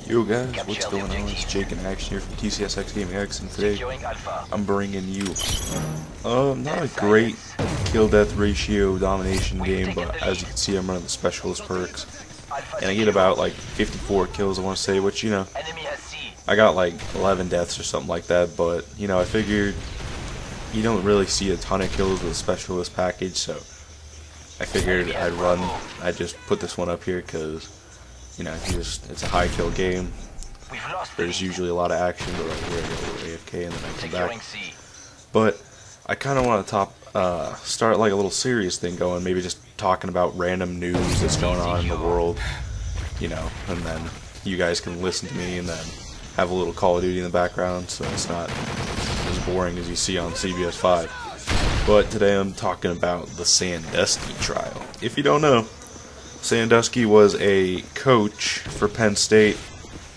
Yo guys, what's going on? It's Jake in Action here from TCSX Gaming X, and today I'm bringing you not a great kill-death ratio domination game, but as you can see, I'm running the specialist perks, and I get about like 54 kills, I want to say, which, you know, I got like 11 deaths or something like that, but, you know, I figured you don't really see a ton of kills with a specialist package, so I figured I'd just put this one up here because, you know, it's a high kill game. There's usually a lot of action, but like we're AFK and then I come back. But I kind of want to start like a little serious thing going, maybe just talking about random news that's going on in the world, you know, and then you guys can listen to me and then have a little Call of Duty in the background, so it's not as boring as you see on CBS 5. But today I'm talking about the Sandusky trial. If you don't know, Sandusky was a coach for Penn State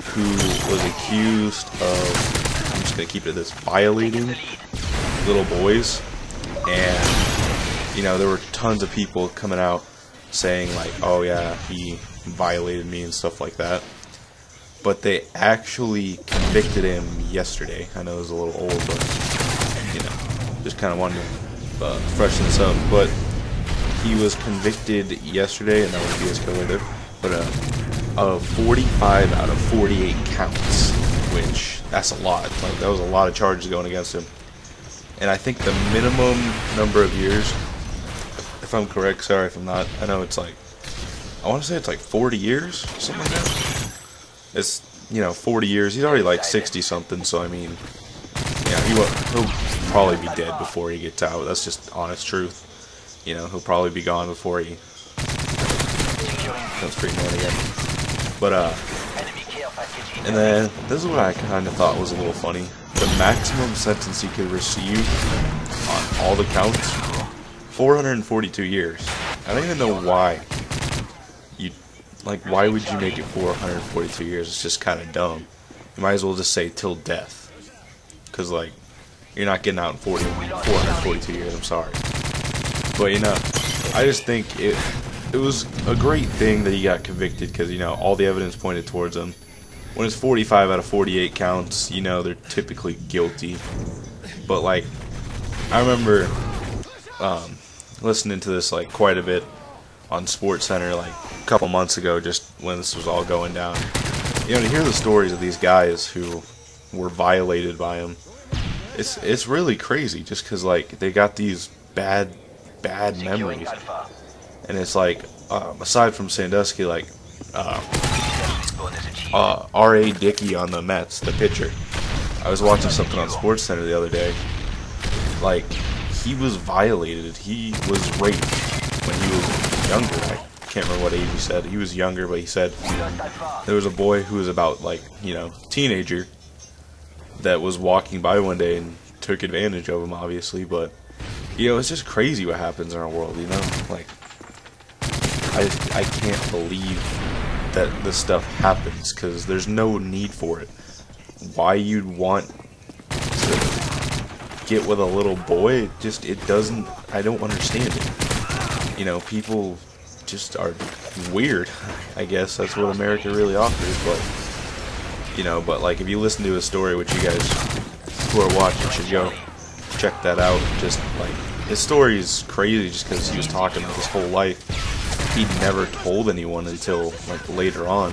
who was accused of, I'm just going to keep it at this, violating little boys. And, you know, there were tons of people coming out saying like, oh yeah, he violated me and stuff like that. But they actually convicted him yesterday. I know it was a little old, but, you know, just kind of wanted to freshen this up. But he was convicted yesterday, and that was BS Killer there, but of 45 out of 48 counts, which, that's a lot. Like, that was a lot of charges going against him. And I think the minimum number of years, if I'm correct, sorry if I'm not, I know it's like, I want to say it's like 40 years, something like that. It's, you know, 40 years, he's already like 60-something, so I mean, yeah, he'll probably be dead before he gets out, that's just honest truth. You know, he'll probably be gone before he comes free man again. But, and then, this is what I kind of thought was a little funny. The maximum sentence he could receive on all the counts, 442 years. I don't even know why. Why would you make it 442 years? It's just kind of dumb. You might as well just say till death. Because, like, you're not getting out in 442 years, I'm sorry. But, you know, I just think it was a great thing that he got convicted because, you know, all the evidence pointed towards him. When it's 45 out of 48 counts, you know, they're typically guilty. But, like, I remember listening to this, like, quite a bit on SportsCenter, like, a couple months ago, just when this was all going down. You know, to hear the stories of these guys who were violated by him, it's really crazy just because, like, they got these bad memories, and it's like, aside from Sandusky, like R.A. Dickey on the Mets, the pitcher, I was watching something on SportsCenter the other day, like, he was violated, he was raped when he was younger. I can't remember what age he said, he was younger, but he said there was a boy who was about, like, you know, teenager, that was walking by one day and took advantage of him, obviously, but you know, it's just crazy what happens in our world, you know? Like, I can't believe that this stuff happens, because there's no need for it. Why you'd want to get with a little boy, it doesn't, I don't understand it. You know, people just are weird, I guess. That's what America really offers, but, you know, but like, if you listen to a story, which you guys who are watching should go check that out. Just like, his story is crazy just because he was talking his whole life. He never told anyone until like later on,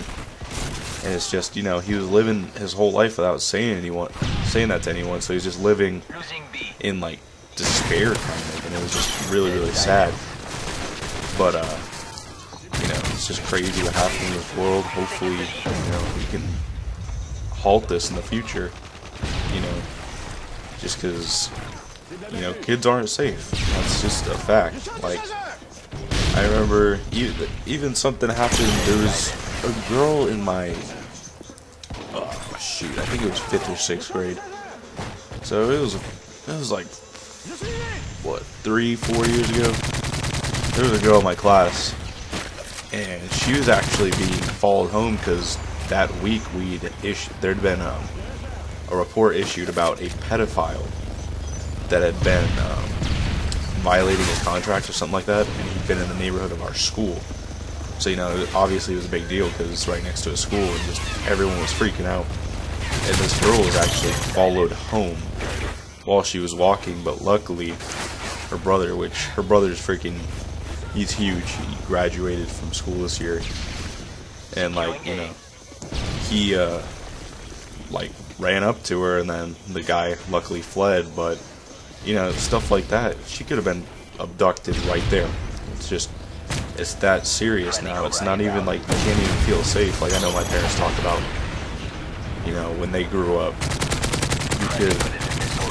and it's just, you know, he was living his whole life without saying that to anyone. So he's just living in like despair kind of, and it was just really sad. But you know, it's just crazy what happens in this world. Hopefully, you know, we can halt this in the future. You know, just because, you know, kids aren't safe. That's just a fact. Like, I remember even something happened. There was a girl in my, oh shoot, I think it was 5th or 6th grade. So it was like, what, 3-4 years ago? There was a girl in my class, and she was actually being followed home because that week there'd been a report issued about a pedophile that had been violating his contract or something like that, and he'd been in the neighborhood of our school. So, you know, obviously it was a big deal because it's right next to a school and just everyone was freaking out. And this girl was actually followed home while she was walking, but luckily her brother, which her brother's freaking, he's huge, he graduated from school this year, and like, you know, he like ran up to her, and then the guy luckily fled. But you know, stuff like that, she could have been abducted right there. It's that serious now. It's not even like you can't even feel safe. Like, I know my parents talk about, you know, when they grew up, you could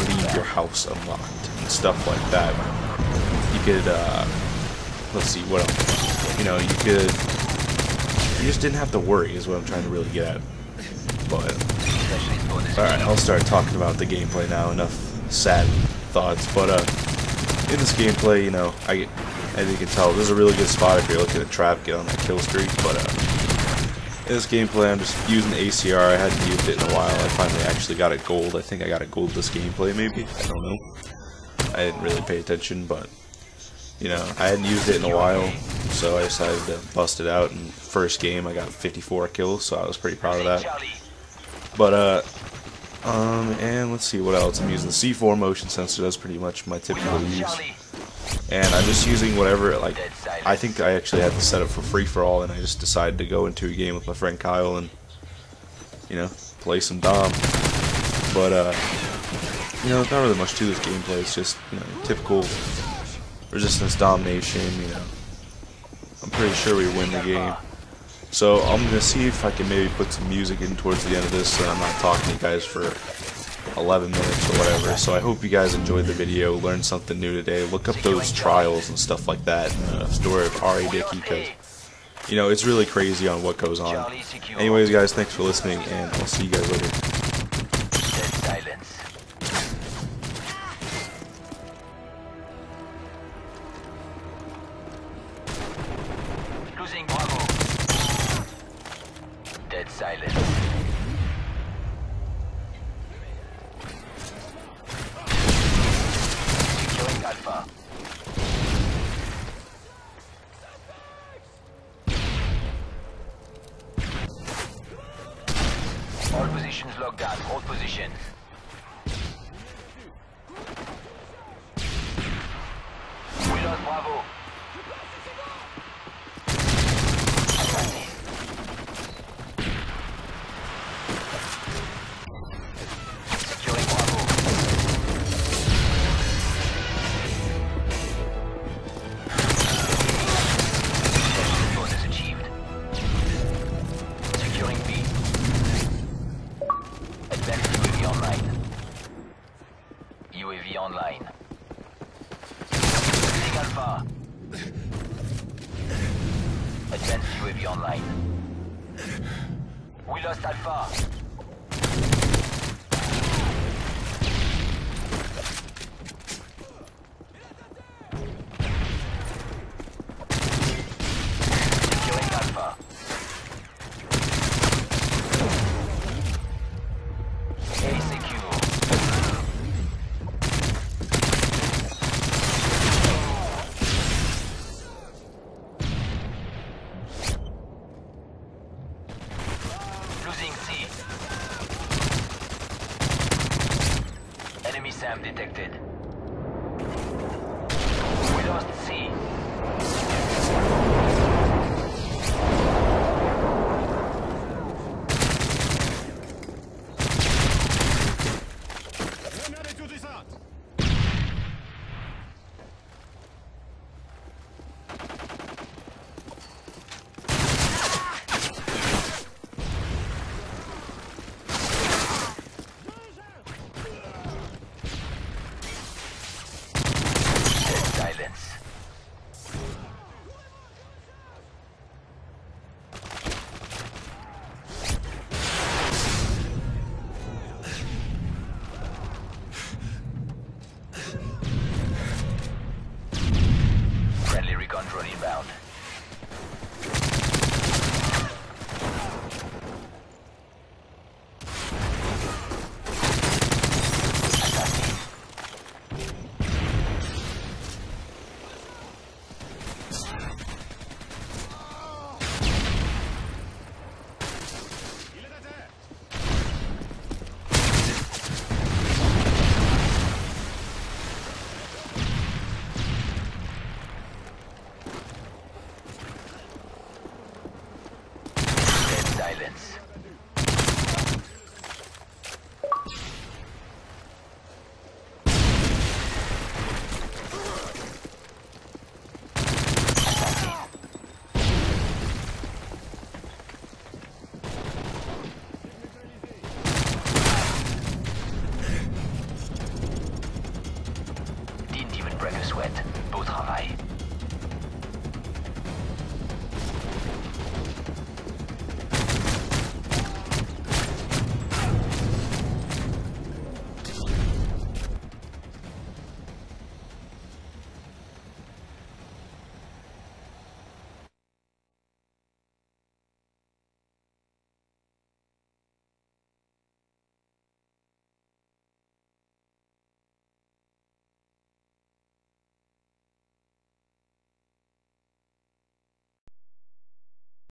leave your house unlocked and stuff like that. You could, let's see, what else? You know, you just didn't have to worry, is what I'm trying to really get at. But, alright, I'll start talking about the gameplay now. Enough sad thoughts. But, in this gameplay, you know, as you can tell, this is a really good spot if you're looking at trap, get on that kill streak. But, in this gameplay, I'm just using ACR. I hadn't used it in a while. I finally actually got it gold. I think I got it gold this gameplay, maybe. I don't know. I didn't really pay attention, but, you know, I hadn't used it in a while, so I decided to bust it out. And first game, I got 54 kills, so I was pretty proud of that. But, and let's see what else. I'm using the C4 motion sensor. That's pretty much my typical use. And I'm just using whatever, like, I think I actually had the setup for free-for-all, and I just decided to go into a game with my friend Kyle and, you know, play some Dom. But, you know, not really much to this gameplay. It's just, you know, typical resistance domination, you know. I'm pretty sure we win the game. So I'm going to see if I can maybe put some music in towards the end of this so I'm not talking to you guys for 11 minutes or whatever. So I hope you guys enjoyed the video, learned something new today. Look up those trials and stuff like that, and the story of R.A. Dickey, because, you know, it's really crazy on what goes on. Anyways, guys, thanks for listening, and I'll see you guys later. Losing Bravo. Dead silence. Securing Alpha. All positions locked down. Hold position. We lost Bravo. Securing Bravo. Bonus achieved. Securing B. Advanced UAV online. UAV online. Losing Alpha. Advanced UAV online. We lost Alpha. Securing Alpha. A secure. Losing C. Enemy SAM detected. We lost C. Silence.